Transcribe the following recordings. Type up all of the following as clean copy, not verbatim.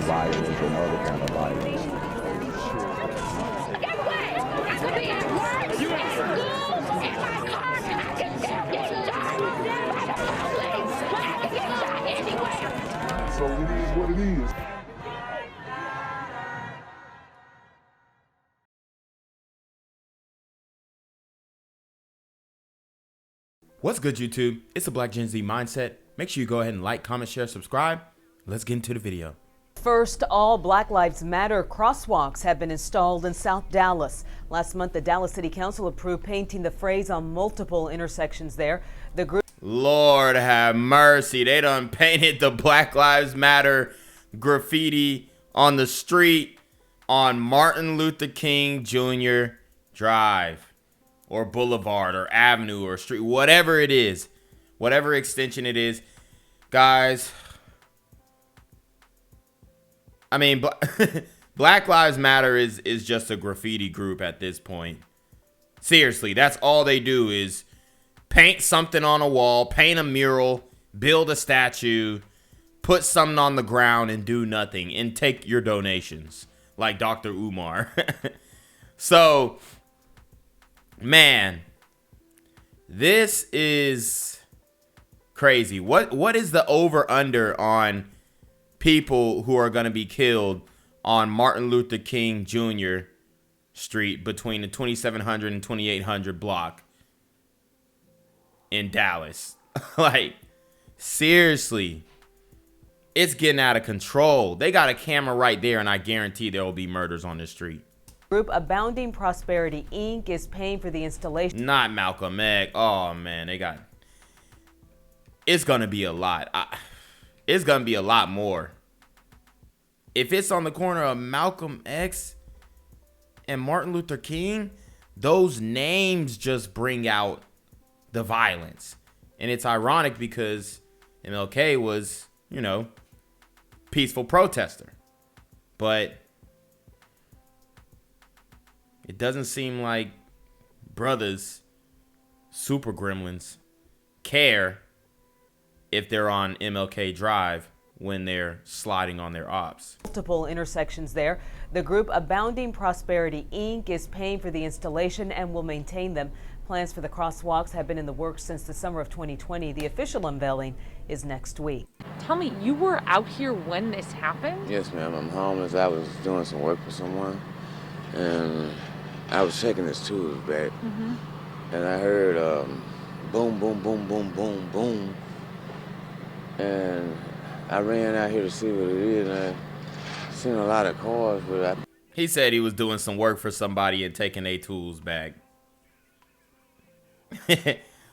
violence and other kind of violence. Get away! I could be at work, at school, in my car, I can still get shot by the police. I can get shot anywhere. So it is what it is. What's good, YouTube? It's a Black Gen Z Mindset. Make sure you go ahead and like, comment, share, subscribe. Let's get into the video. First, all Black Lives Matter crosswalks have been installed in South Dallas. Last month, the Dallas City Council approved painting the phrase on multiple intersections there. The group... Lord have mercy. They done painted the Black Lives Matter graffiti on the street on Martin Luther King Jr. Drive or Boulevard or Avenue or Street, whatever it is, whatever extension it is. Guys, I mean, Black Lives Matter is just a graffiti group at this point. Seriously, that's all they do is paint something on a wall, paint a mural, build a statue, put something on the ground and do nothing and take your donations like Dr. Umar. So, man, this is crazy. What is the over under on people who are going to be killed on Martin Luther King Jr. Street between the 2700 and 2800 block in Dallas? Like, seriously, it's getting out of control. They got a camera right there, and I guarantee there will be murders on the street. Group Abounding Prosperity Inc. is paying for the installation. Not Malcolm X. Oh man, they got. It's gonna be a lot. It's gonna be a lot more. If it's on the corner of Malcolm X and Martin Luther King, those names just bring out the violence. And it's ironic because MLK was, you know, peaceful protester. But it doesn't seem like brothers, super gremlins, care if they're on MLK Drive when they're sliding on their ops. Multiple intersections there. The group Abounding Prosperity Inc. is paying for the installation and will maintain them. Plans for the crosswalks have been in the works since the summer of 2020. The official unveiling is next week. Tell me, you were out here when this happened? Yes, ma'am. I'm homeless. I was doing some work for someone, and I was checking his tools back, and I heard boom, boom, boom, boom, boom, boom, and I ran out here to see what it is, and I seen a lot of cars, but He said he was doing some work for somebody and taking their tools back.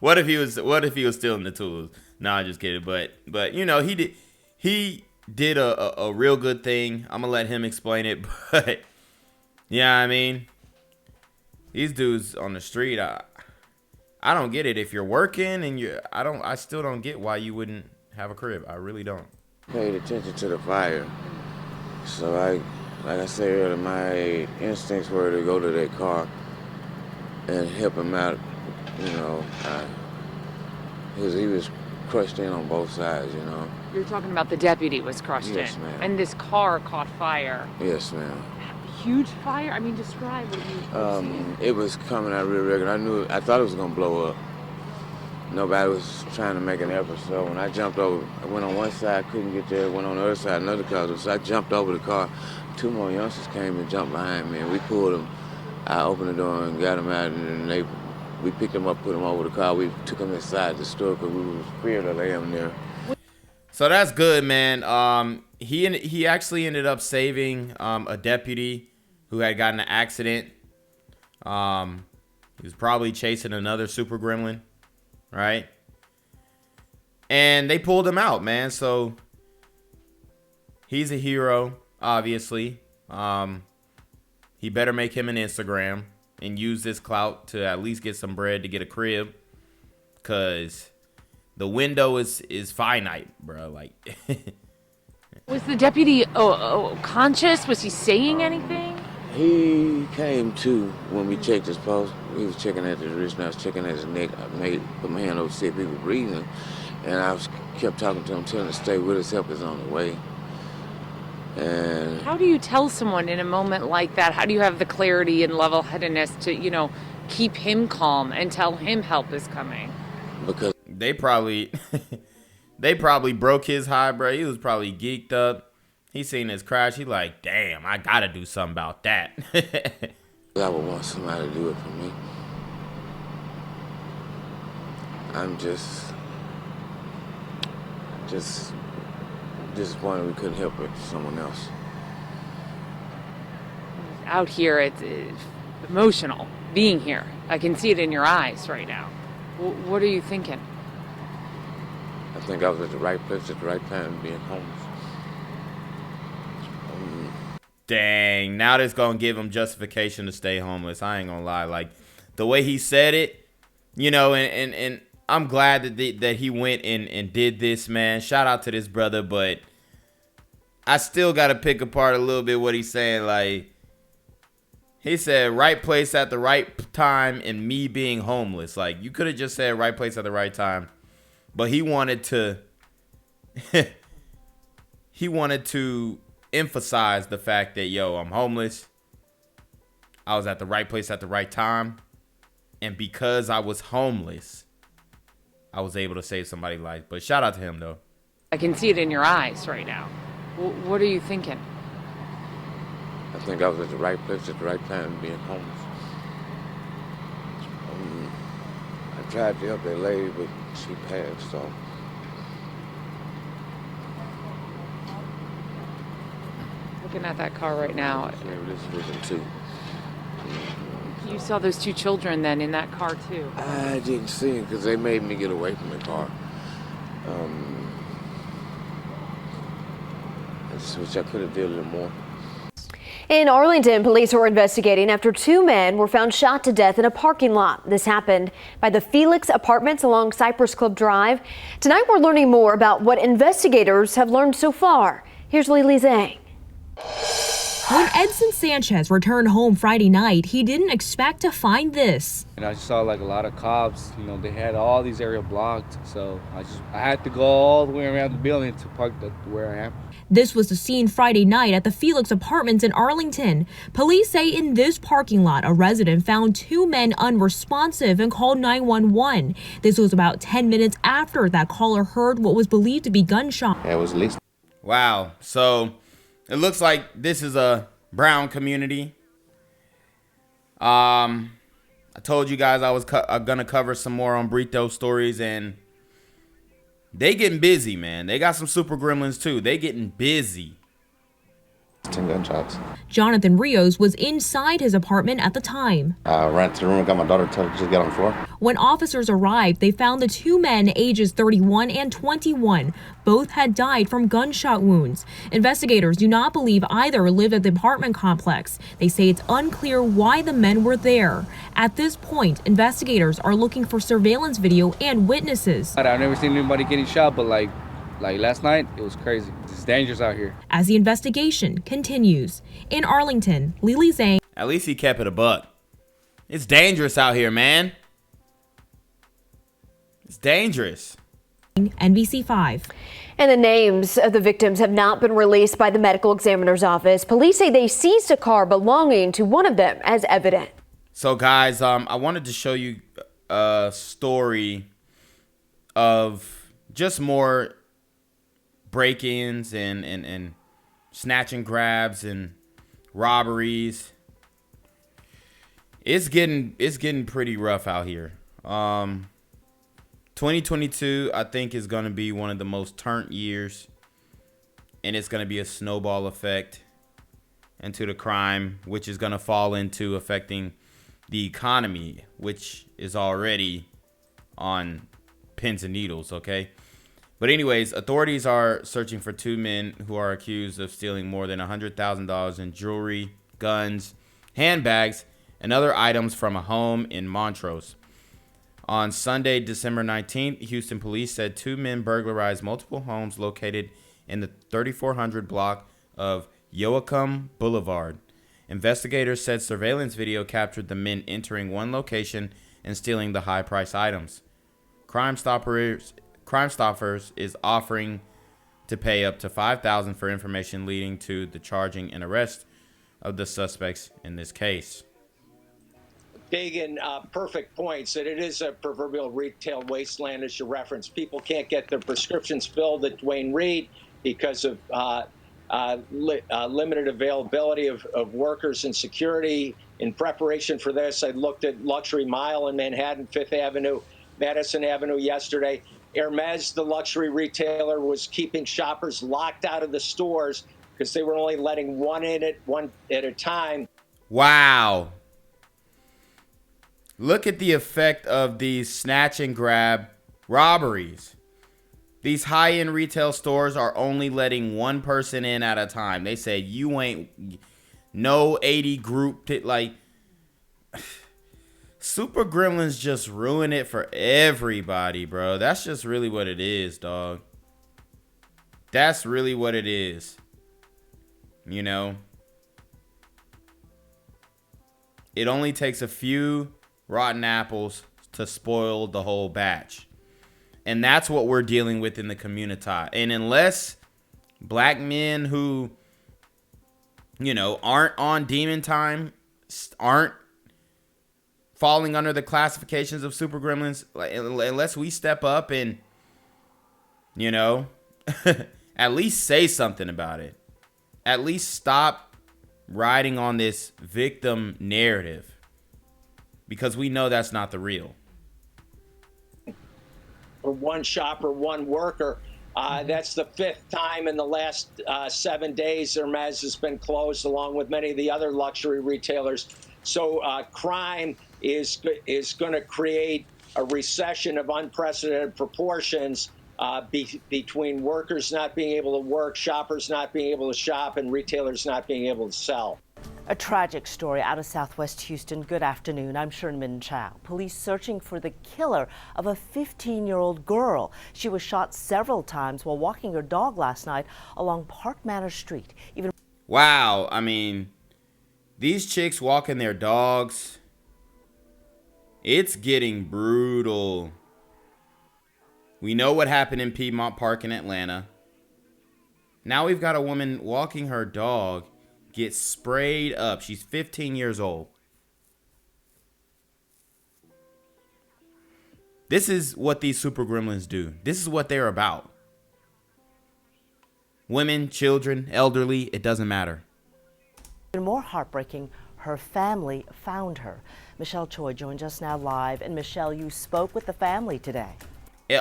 What if he was stealing the tools? No, I'm just kidding. But you know, he did a real good thing. I'm gonna let him explain it. But yeah, I mean, these dudes on the street, I don't get it. If you're working and I still don't get why you wouldn't have a crib. I really don't. paid attention to the fire. So like I said earlier, my instincts were to go to that car and help him out. You know, he was crushed in on both sides, you know. You're talking about the deputy was crushed in. Yes, ma'am. And this car caught fire. Yes, ma'am. Huge fire? I mean, describe what you see. It was coming out real regular. I thought it was gonna blow up. Nobody was trying to make an effort, so when I jumped over, I went on one side, couldn't get there, went on the other side, another car, so I jumped over the car. Two more youngsters came and jumped behind me, and we pulled them. I opened the door and got them out, and we picked them up, put them over the car. We took them inside the store because we were scared to lay them there. So that's good, man. He actually ended up saving a deputy who had gotten an accident. He was probably chasing another super gremlin, right? And they pulled him out, man. So he's a hero, obviously. He better make him an Instagram and use this clout to at least get some bread to get a crib, cause the window is finite, bro. Like, Was the deputy conscious? Was he saying anything? He came to when we checked his pulse. He was checking at his wrist, and I was checking at his neck. I put my hand over to see if he was breathing, and kept talking to him, telling him to stay with us, help is on the way. And How do you tell someone in a moment like that? How do you have the clarity and level-headedness to, keep him calm and tell him help is coming? because They probably they probably broke his high, bro. He was probably geeked up. He seen his crash. He like, damn, I gotta do something about that. I would want somebody to do it for me. I'm just disappointed we couldn't help it for someone else. Out here, it's emotional being here. I can see it in your eyes right now. What are you thinking? I think I was at the right place at the right time being homeless. Dang, now that's gonna give him justification to stay homeless. I ain't gonna lie. Like, the way he said it, and I'm glad that he went and did this, man. Shout out to this brother, but I still gotta pick apart a little bit what he's saying. Like, he said right place at the right time and me being homeless. Like, you could have just said right place at the right time, but he wanted to emphasize the fact that, yo, I'm homeless. I was at the right place at the right time. And because I was homeless, I was able to save somebody's life. But shout out to him, though. I can see it in your eyes right now. What are you thinking? I think I was at the right place at the right time being homeless. I tried to help that lady, but she passed, so. Looking at that car right now, Maybe this vision too. you saw those two children then in that car too. I didn't see him because they made me get away from the car. I just wish I could have did a little more. In Arlington, police are investigating after two men were found shot to death in a parking lot. This happened by the Felix Apartments along Cypress Club Drive. Tonight, we're learning more about what investigators have learned so far. Here's Lily Zhang. When Edson Sanchez returned home Friday night, he didn't expect to find this. And I just saw like a lot of cops, they had all these areas blocked. So I had to go all the way around the building to park where I am. This was the scene Friday night at the Felix Apartments in Arlington. Police say in this parking lot, a resident found two men unresponsive and called 911. This was about 10 minutes after that caller heard what was believed to be gunshots. Yeah, it was at least. Wow. So it looks like this is a brown community. I told you guys I was gonna cover some more on Burrito stories, and they getting busy, man. They got some super gremlins too. They getting busy. 10 gunshots. Jonathan Rios was inside his apartment at the time. I ran to the room and got my daughter to just get on the floor. When officers arrived, they found the two men ages 31 and 21. Both had died from gunshot wounds. Investigators do not believe either lived at the apartment complex. They say it's unclear why the men were there. At this point, investigators are looking for surveillance video and witnesses. I've never seen anybody getting shot, but like last night, it was crazy. It's dangerous out here. As the investigation continues. In Arlington, Lily Zhang. At least he kept it a buck. It's dangerous out here, man. It's dangerous. NBC5. And the names of the victims have not been released by the medical examiner's office. Police say they seized a car belonging to one of them as evidence. So, guys, I wanted to show you a story of just more break-ins and snatch and grabs and robberies. It's getting pretty rough out here. 2022, I think, is going to be one of the most turnt years, and it's going to be a snowball effect into the crime, which is going to fall into affecting the economy, which is already on pins and needles, okay? But anyways, authorities are searching for two men who are accused of stealing more than $100,000 in jewelry, guns, handbags, and other items from a home in Montrose. On Sunday, December 19th, Houston police said two men burglarized multiple homes located in the 3400 block of Joachim Boulevard. Investigators said surveillance video captured the men entering one location and stealing the high-priced items. Crime Stoppers is offering to pay up to $5,000 for information leading to the charging and arrest of the suspects in this case. Dagan, perfect points that it is a proverbial retail wasteland, as you referenced. People can't get their prescriptions filled at Duane Reade because of limited availability of workers and security. In preparation for this, I looked at Luxury Mile in Manhattan, 5th Avenue, Madison Avenue yesterday. Hermes, the luxury retailer, was keeping shoppers locked out of the stores because they were only letting one at a time. Wow. Look at the effect of these snatch and grab robberies. These high-end retail stores are only letting one person in at a time. They say you ain't no 80 group. Like, Super Gremlins just ruin it for everybody, bro. That's just really what it is, dog. That's really what it is. You know? It only takes a few rotten apples to spoil the whole batch. And that's what we're dealing with in the community. And unless black men who, you know, aren't on demon time, aren't falling under the classifications of super gremlins, unless we step up and, you know, at least say something about it. At least stop riding on this victim narrative. Because we know that's not the real. For one shopper, one worker. That's the 5th time in the last 7 days Hermes has been closed, along with many of the other luxury retailers. So crime is going to create a recession of unprecedented proportions between workers not being able to work, shoppers not being able to shop, and retailers not being able to sell. A tragic story out of Southwest Houston. Good afternoon. I'm Sherman Chow. Police searching for the killer of a 15-year-old girl. She was shot several times while walking her dog last night along Park Manor Street. Wow. I mean, these chicks walking their dogs. It's getting brutal. We know what happened in Piedmont Park in Atlanta. Now we've got a woman walking her dog gets sprayed up. She's 15 years old. This is what these super gremlins do. This is what they're about. Women, children, elderly, it doesn't matter. Even more heartbreaking, her family found her. Michelle Choi joins us now live. And Michelle, you spoke with the family today.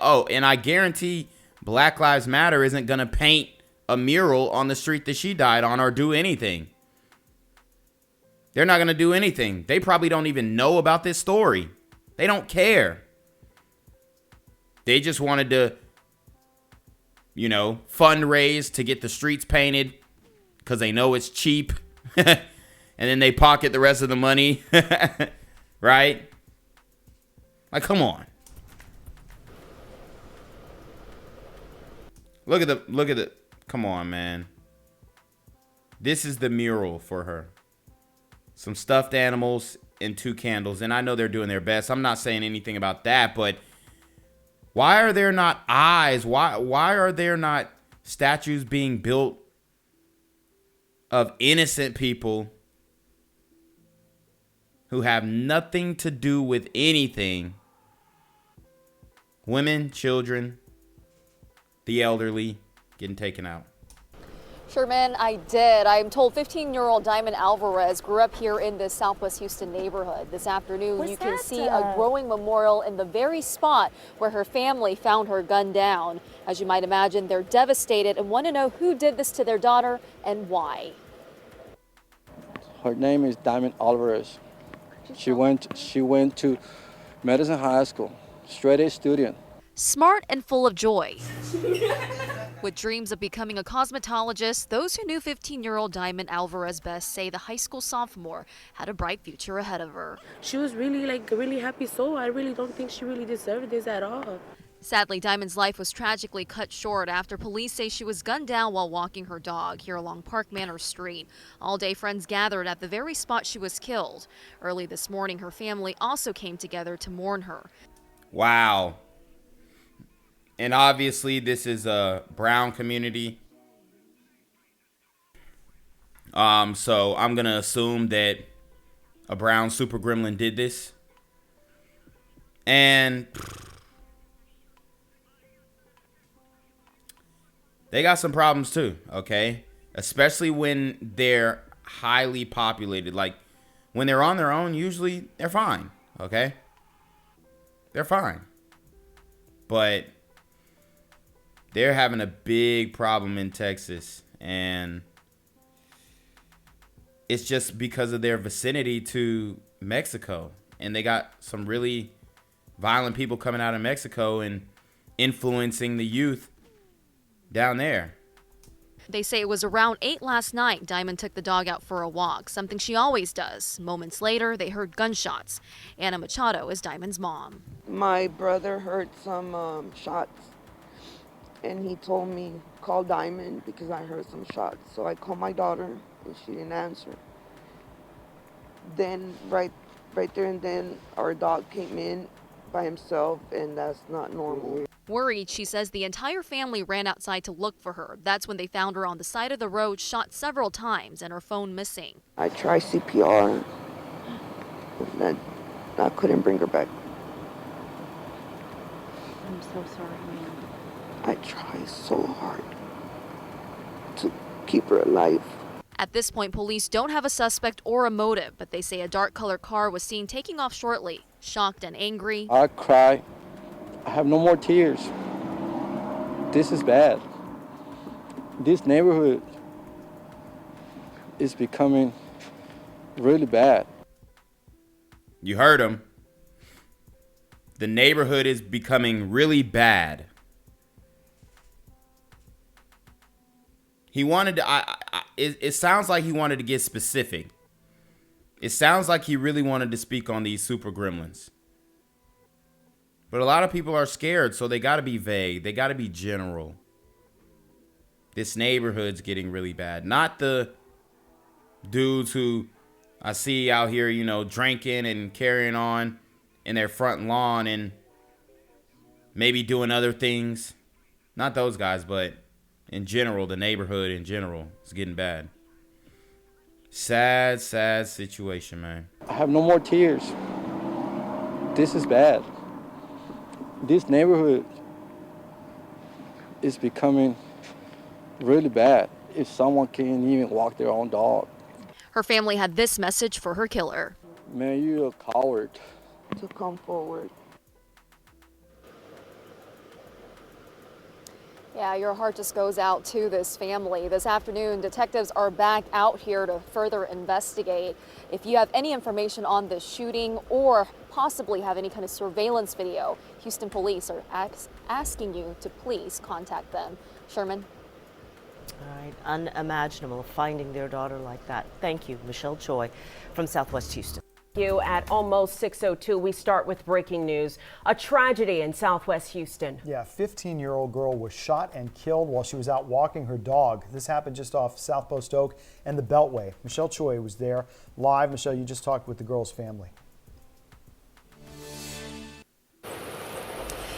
Oh, and I guarantee Black Lives Matter isn't going to paint a mural on the street that she died on or do anything. They're not going to do anything. They probably don't even know about this story. They don't care. They just wanted to, you know, fundraise to get the streets painted because they know it's cheap. And then they pocket the rest of the money. Right? Like, come on. Look at the, come on, man. This is the mural for her. Some stuffed animals and 2 candles. And I know they're doing their best. I'm not saying anything about that, but why are there not eyes? Why are there not statues being built of innocent people who have nothing to do with anything? Women, children, the elderly getting taken out. Sherman, I did. I'm told 15-year-old Diamond Alvarez grew up here in the Southwest Houston neighborhood. This afternoon, you can see a growing memorial in the very spot where her family found her gunned down. As you might imagine, they're devastated and want to know who did this to their daughter and why. Her name is Diamond Alvarez. She went to Madison High School, straight A student. Smart and full of joy. With dreams of becoming a cosmetologist, those who knew 15-year-old Diamond Alvarez best say the high school sophomore had a bright future ahead of her. She was really really happy soul. I really don't think she really deserved this at all. Sadly, Diamond's life was tragically cut short after police say she was gunned down while walking her dog here along Park Manor Street. All day, friends gathered at the very spot she was killed. Early this morning, her family also came together to mourn her. Wow. And obviously this is a brown community. So I'm going to assume that a brown super gremlin did this. And they got some problems too, okay? Especially when they're highly populated. Like, when they're on their own, usually they're fine, okay? They're fine. But they're having a big problem in Texas, and it's just because of their vicinity to Mexico. And they got some really violent people coming out of Mexico and influencing the youth down there. They say it was around 8 last night Diamond took the dog out for a walk, something she always does. Moments later, they heard gunshots. Anna Machado is Diamond's mom. My brother heard some shots, and he told me, call Diamond because I heard some shots. So I called my daughter, and she didn't answer. Then right there and then, our dog came in by himself, and that's not normal. Worried, she says the entire family ran outside to look for her. That's when they found her on the side of the road, shot several times, and her phone missing. I tried CPR, and I couldn't bring her back. I'm so sorry, ma'am. I tried so hard to keep her alive. At this point, police don't have a suspect or a motive, but they say a dark-colored car was seen taking off shortly. Shocked and angry, I cry. I have no more tears. This is bad. This neighborhood is becoming really bad. You heard him. The neighborhood is becoming really bad. He wanted to, it sounds like he wanted to get specific. It sounds like he really wanted to speak on these super gremlins. But a lot of people are scared, so they got to be vague. They got to be general. This neighborhood's getting really bad. Not the dudes who I see out here, you know, drinking and carrying on in their front lawn and maybe doing other things. Not those guys, but in general, the neighborhood in general is getting bad. Sad, sad situation, man. I have no more tears. This is bad. This neighborhood is becoming really bad if someone can't even walk their own dog. her family had this message for her killer. Man, you're a coward. To come forward. Yeah, your heart just goes out to this family. This afternoon, detectives are back out here to further investigate. If you have any information on this shooting or possibly have any kind of surveillance video, Houston police are asking you to please contact them. Sherman? All right, unimaginable finding their daughter like that. Thank you, Michelle Choi from Southwest Houston. You at almost 6:02. We start with breaking news. A tragedy in Southwest Houston. Yeah, a 15-year-old girl was shot and killed while she was out walking her dog. This happened just off South Post Oak and the Beltway. Michelle Choi was there live. Michelle, you just talked with the girl's family.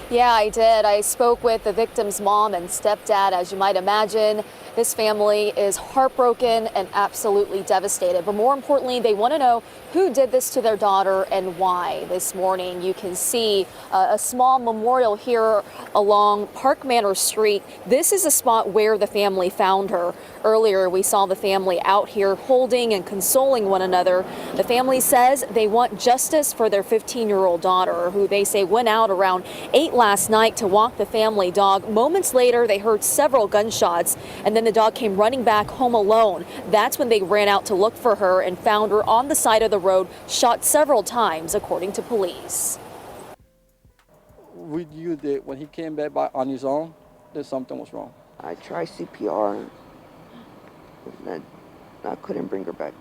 Yeah, I did. I spoke with the victim's mom and stepdad. As you might imagine, this family is heartbroken and absolutely devastated. But more importantly, they want to know who did this to their daughter and why. This morning, you can see a small memorial here along Park Manor Street. This is a spot where the family found her. Earlier, we saw the family out here holding and consoling one another. The family says they want justice for their 15-year-old daughter, who they say went out around 8 last night to walk the family dog. Moments later, they heard several gunshots, and then the dog came running back home alone. That's when they ran out to look for her and found her on the side of the road, shot several times, according to police. We knew that when he came back on his own, that something was wrong. I tried CPR, and I couldn't bring her back.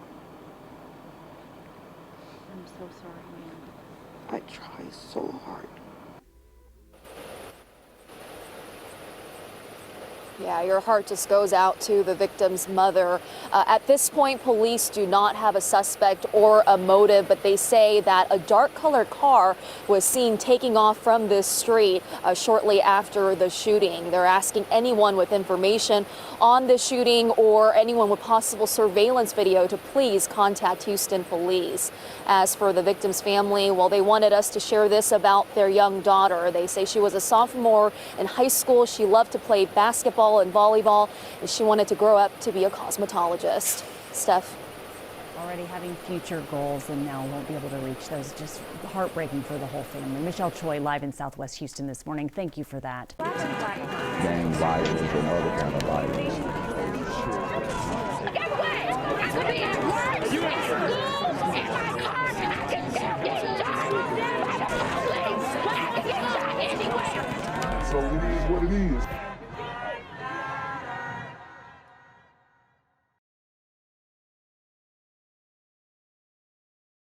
I'm so sorry, ma'am. I tried so hard. Yeah, your heart just goes out to the victim's mother. At this point, police do not have a suspect or a motive, but they say that a dark-colored car was seen taking off from this street shortly after the shooting. They're asking anyone with information on the shooting or anyone with possible surveillance video to please contact Houston police. As for the victim's family, well, they wanted us to share this about their young daughter. They say she was a sophomore in high school. She loved to play basketball and volleyball, and she wanted to grow up to be a cosmetologist. Steph. Already having future goals and now won't be able to reach those. Just heartbreaking for the whole family. Michelle Choi live in Southwest Houston this morning. Thank you for that. Gang violence and other kind of violence. Guess what? I could be at work, at school, in my car, I can still get shot by the police. I can get shot anywhere. So it is what it is.